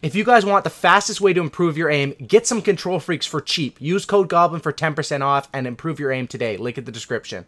If you guys want the fastest way to improve your aim, get some Control Freaks for cheap. Use code GOBLIN for 10% off and improve your aim today. Link in the description.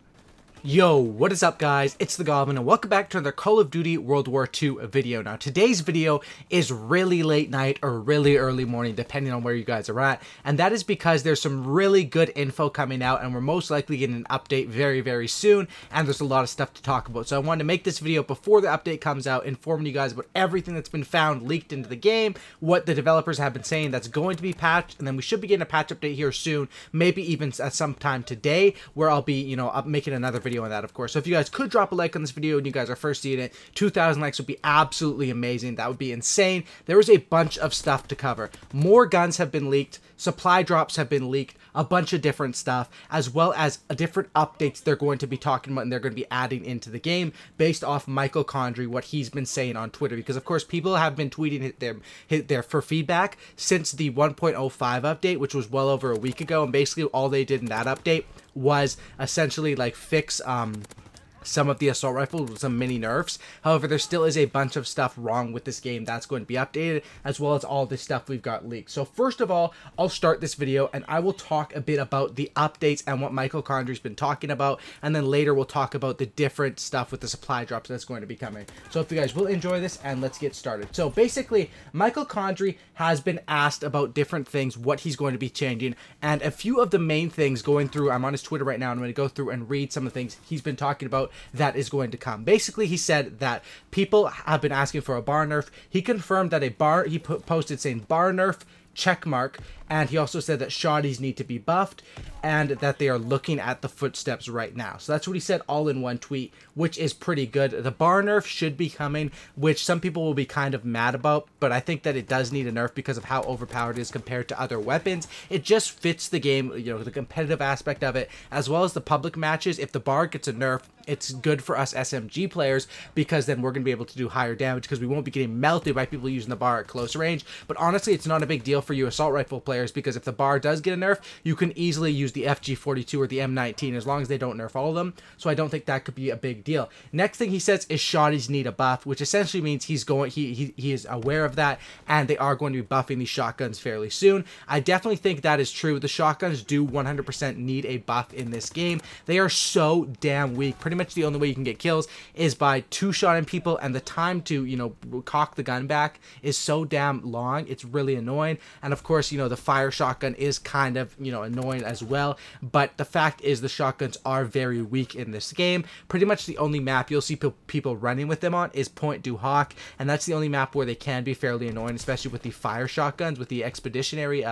Yo, what is up guys? It's the Goblin and welcome back to another Call of Duty World War II video. Now today's video is really late night or really early morning depending on where you guys are at, and that is because there's some really good info coming out and we're most likely getting an update very soon, and there's a lot of stuff to talk about. So I wanted to make this video before the update comes out, informing you guys about everything that's been found leaked into the game, what the developers have been saying that's going to be patched, and then we should be getting a patch update here soon, maybe even at some time today, where I'll be, you know, making another video on that, of course. So if you guys could drop a like on this video and you guys are first seeing it, 2,000 likes would be absolutely amazing. That would be insane. There is a bunch of stuff to cover. More guns have been leaked, supply drops have been leaked, a bunch of different stuff, as well as different updates they're going to be talking about and they're going to be adding into the game based off Michael Condrey, what he's been saying on Twitter, because of course people have been tweeting hit there for feedback since the 1.05 update, which was well over a week ago, and basically all they did in that update was essentially like fix some of the assault rifles with some mini nerfs. However, there still is a bunch of stuff wrong with this game that's going to be updated, as well as all this stuff we've got leaked. So first of all, I'll start this video and I will talk a bit about the updates and what Michael Condrey's been talking about, and then later we'll talk about the different stuff with the supply drops that's going to be coming. So if you guys will enjoy this, and let's get started. So basically, Michael Condrey has been asked about different things, what he's going to be changing, and a few of the main things going through, I'm on his Twitter right now, and I'm going to go through and read some of the things he's been talking about that is going to come. Basically, he said that people have been asking for a bar nerf. He confirmed that he posted saying bar nerf checkmark, and he also said that shotties need to be buffed and that they are looking at the footsteps right now. So that's what he said all in one tweet, which is pretty good. The bar nerf should be coming, which some people will be kind of mad about, but I think that it does need a nerf because of how overpowered it is compared to other weapons. It just fits the game, you know, the competitive aspect of it, as well as the public matches. If the bar gets a nerf, it's good for us SMG players because then we're going to be able to do higher damage because we won't be getting melted by people using the bar at close range. But honestly, it's not a big deal for you assault rifle players because if the bar does get a nerf, you can easily use the FG42 or the M19 as long as they don't nerf all of them. So I don't think that could be a big deal. Next thing he says is shotties need a buff, which essentially means he is aware of that, and they are going to be buffing these shotguns fairly soon. I definitely think that is true. The shotguns do 100% need a buff in this game. They are so damn weak. Pretty much the only way you can get kills is by two-shotting people, and the time to, you know, cock the gun back is so damn long. It's really annoying. And of course, you know, the fire shotgun is kind of, you know, annoying as well. But the fact is the shotguns are very weak in this game. Pretty much the only map you'll see people running with them on is Point du Hoc, and that's the only map where they can be fairly annoying, especially with the fire shotguns, with the expeditionary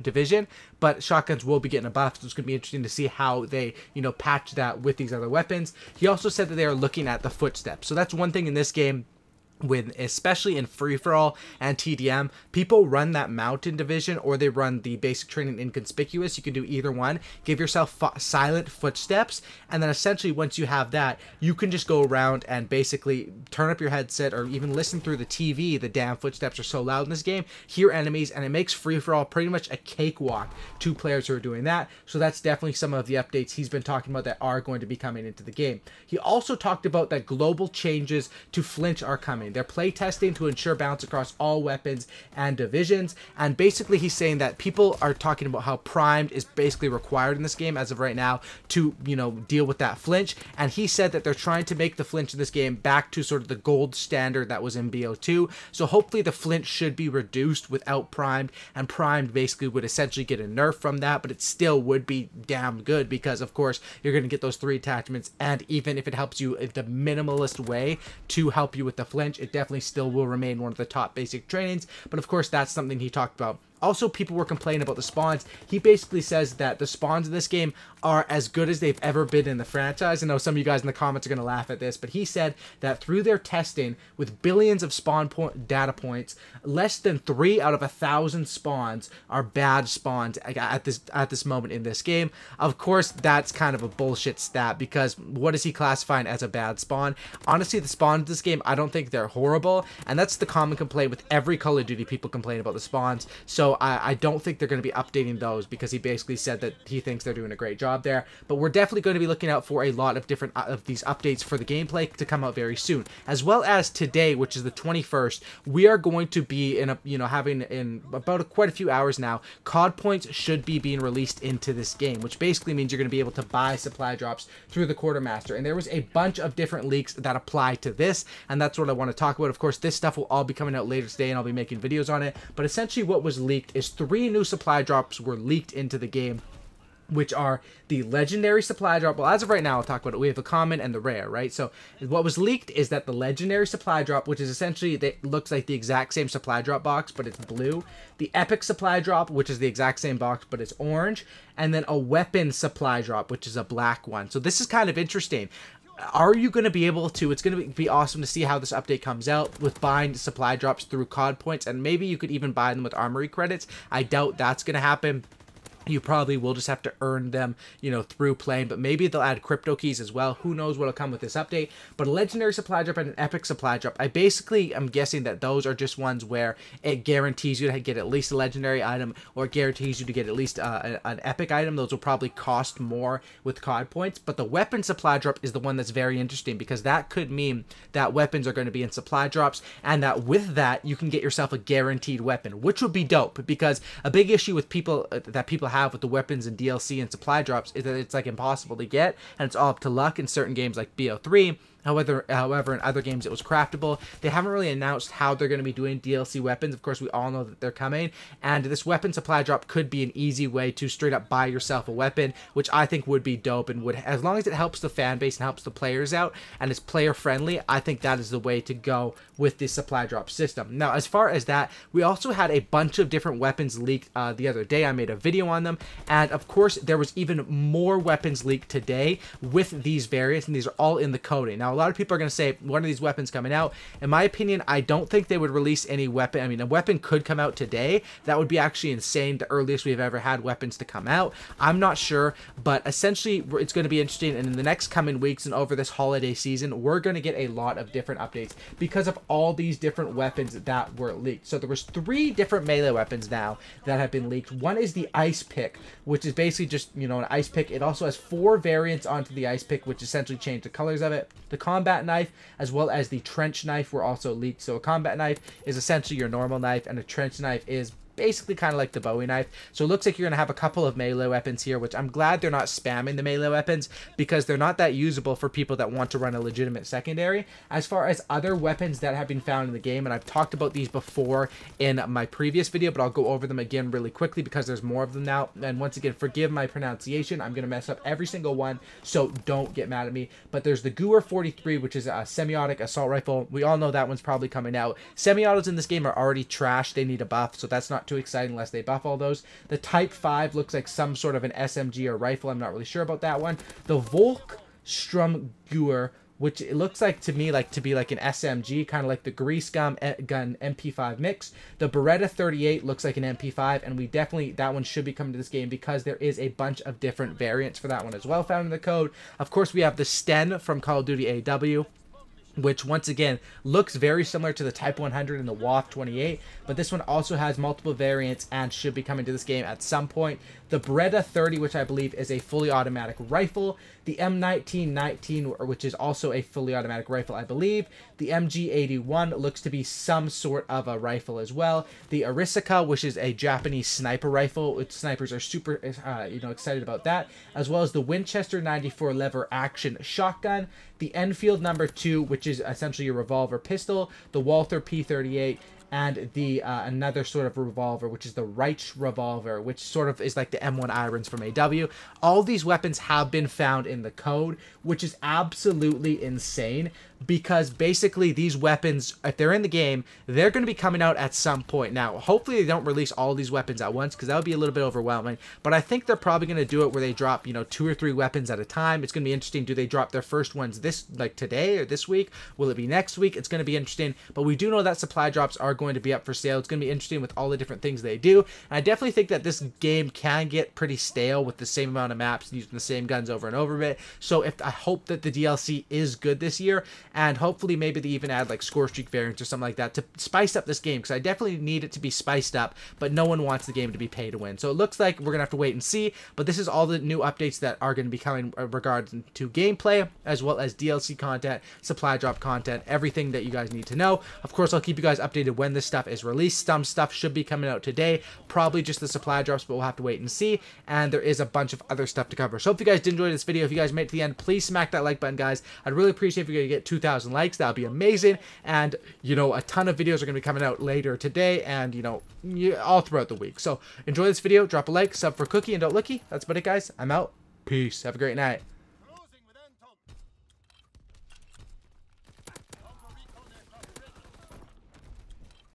division. But shotguns will be getting a buff, so it's going to be interesting to see how they, you know, patch that with these other weapons. He also said that they are looking at the footsteps, so that's one thing in this game. Especially in free-for-all and TDM, people run that mountain division or they run the basic training inconspicuous. You can do either one. Give yourself silent footsteps, and then essentially once you have that, you can just go around and basically turn up your headset or even listen through the TV. The damn footsteps are so loud in this game. Hear enemies, and it makes free-for-all pretty much a cakewalk to players who are doing that. So that's definitely some of the updates he's been talking about that are going to be coming into the game. He also talked about that global changes to flinch are coming. They're playtesting to ensure balance across all weapons and divisions, and basically he's saying that people are talking about how primed is basically required in this game as of right now to, you know, deal with that flinch, and he said that they're trying to make the flinch in this game back to sort of the gold standard that was in BO2, so hopefully the flinch should be reduced without primed, and primed basically would essentially get a nerf from that, but it still would be damn good because of course you're going to get those 3 attachments, and even if it helps you in the minimalist way to help you with the flinch, it definitely still will remain one of the top basic trainings. But of course that's something he talked about. Also, people were complaining about the spawns. He basically says that the spawns in this game are as good as they've ever been in the franchise. I know some of you guys in the comments are going to laugh at this, but he said that through their testing with billions of spawn data points, less than 3 out of 1,000 spawns are bad spawns at this moment in this game. Of course, that's kind of a bullshit stat because what is he classifying as a bad spawn? Honestly, the spawns in this game, I don't think they're horrible, and that's the common complaint with every Call of Duty. People complain about the spawns. So So I don't think they're going to be updating those, because he basically said that he thinks they're doing a great job there. But we're definitely going to be looking out for a lot of different of these updates for the gameplay to come out very soon, as well as today, which is the 21st. We are going to be in a having in about quite a few hours now. COD points should be being released into this game, which basically means you're going to be able to buy supply drops through the quartermaster. And there was a bunch of different leaks that apply to this, and that's what I want to talk about. Of course, this stuff will all be coming out later today, and I'll be making videos on it. But essentially, what was leaked is 3 new supply drops were leaked into the game, which are the legendary supply drop. Well, as of right now, I'll talk about it. We have the common and the rare, right? So what was leaked is that the legendary supply drop, which is essentially, it looks like the exact same supply drop box, but it's blue. The epic supply drop, which is the exact same box, but it's orange. And then a weapon supply drop, which is a black one. So this is kind of interesting. Are you going to be able to, it's going to be awesome to see how this update comes out with buying supply drops through COD points, and maybe you could even buy them with armory credits. I doubt that's going to happen. You probably will just have to earn them, through playing, but maybe they'll add crypto keys as well. Who knows what'll come with this update. But a legendary supply drop and an epic supply drop, I basically am guessing that those are just ones where it guarantees you to get at least a legendary item, or it guarantees you to get at least an epic item. Those will probably cost more with COD points. But the weapon supply drop is the one that's very interesting, because that could mean that weapons are going to be in supply drops, and that with that you can get yourself a guaranteed weapon, which would be dope. Because a big issue with people have with the weapons and DLC and supply drops is that it's like impossible to get, and it's all up to luck in certain games like BO3. However, in other games it was craftable. They haven't really announced how they're going to be doing DLC weapons. Of course, we all know that they're coming, and this weapon supply drop could be an easy way to straight up buy yourself a weapon, which I think would be dope, and would, as long as it helps the fan base and helps the players out and is player friendly, I think that is the way to go with this supply drop system. Now, as far as that, we also had a bunch of different weapons leaked the other day. I made a video on them, and of course, there was even more weapons leaked today with these variants, and these are all in the coding. Now, a lot of people are going to say, when are these weapons coming out? In my opinion, I don't think they would release any weapon. I mean, a weapon could come out today. That would be actually insane. The earliest we've ever had weapons to come out. I'm not sure, but essentially, it's going to be interesting. And in the next coming weeks and over this holiday season, we're going to get a lot of different updates because of all these different weapons that were leaked. So there was 3 different melee weapons now that have been leaked. One is the ice pick, which is basically just, an ice pick. It also has 4 variants onto the ice pick, which essentially change the colors of it. The combat knife as well as the trench knife were also leaked. So a combat knife is essentially your normal knife, and a trench knife is basically kind of like the Bowie knife. So it looks like you're going to have a couple of melee weapons here, which I'm glad they're not spamming the melee weapons, because they're not that usable for people that want to run a legitimate secondary. As far as other weapons that have been found in the game, and I've talked about these before in my previous video, but I'll go over them again really quickly because there's more of them now. And once again, forgive my pronunciation. I'm going to mess up every single one, so don't get mad at me. But there's the Gewehr 43, which is a semi-auto assault rifle. We all know that one's probably coming out. Semi-autos in this game are already trash. They need a buff, so that's not too exciting unless they buff all those. The Type 5 looks like some sort of an SMG or rifle. I'm not really sure about that one. The Volkssturm Gewehr, which it looks like to me to be like an SMG, kind of like the Grease Gun MP5 mix. The Beretta 38 looks like an MP5, and that one should be coming to this game because there is a bunch of different variants for that one as well found in the code. Of course, we have the Sten from Call of Duty AW, which once again looks very similar to the Type 100 and the WAF 28, but this one also has multiple variants and should be coming to this game at some point. The Beretta 30, which I believe is a fully automatic rifle. The M1919, which is also a fully automatic rifle, I believe. The MG81 looks to be some sort of a rifle as well. The Arisaka, which is a Japanese sniper rifle. Snipers are super, excited about that. As well as the Winchester 94 lever action shotgun. The Enfield number 2, which is essentially a revolver pistol. The Walther P38. And the another sort of revolver, which is the Reich revolver, which sort of is like the M1 Irons from AW. All these weapons have been found in the code, which is absolutely insane, because basically these weapons, if they're in the game, they're going to be coming out at some point. Now, hopefully they don't release all these weapons at once, because that would be a little bit overwhelming, but I think they're probably going to do it where they drop, 2 or 3 weapons at a time. It's going to be interesting. Do they drop their first ones today or this week? Will it be next week? It's going to be interesting, but we do know that supply drops are going to be up for sale. It's going to be interesting with all the different things they do, and I definitely think that this game can get pretty stale with the same amount of maps using the same guns over and over a bit. So I hope that the DLC is good this year, and hopefully maybe they even add like score streak variants or something like that to spice up this game, because I definitely need it to be spiced up, but no one wants the game to be pay to win. So it looks like we're gonna have to wait and see, but this is all the new updates that are going to be coming regards to gameplay, as well as DLC content, supply drop content, everything that you guys need to know. Of course, I'll keep you guys updated when this stuff is released. Some stuff should be coming out today, probably just the supply drops, but we'll have to wait and see, and there is a bunch of other stuff to cover. So hope you guys did enjoy this video. If you guys made it to the end, please smack that like button, guys. I'd really appreciate if you guys get 2,000 likes. That would be amazing, and you know, a ton of videos are going to be coming out later today, and you know, all throughout the week. So enjoy this video, drop a like, sub for Cookie, and don't looky. That's about it, guys. I'm out. Peace. Have a great night.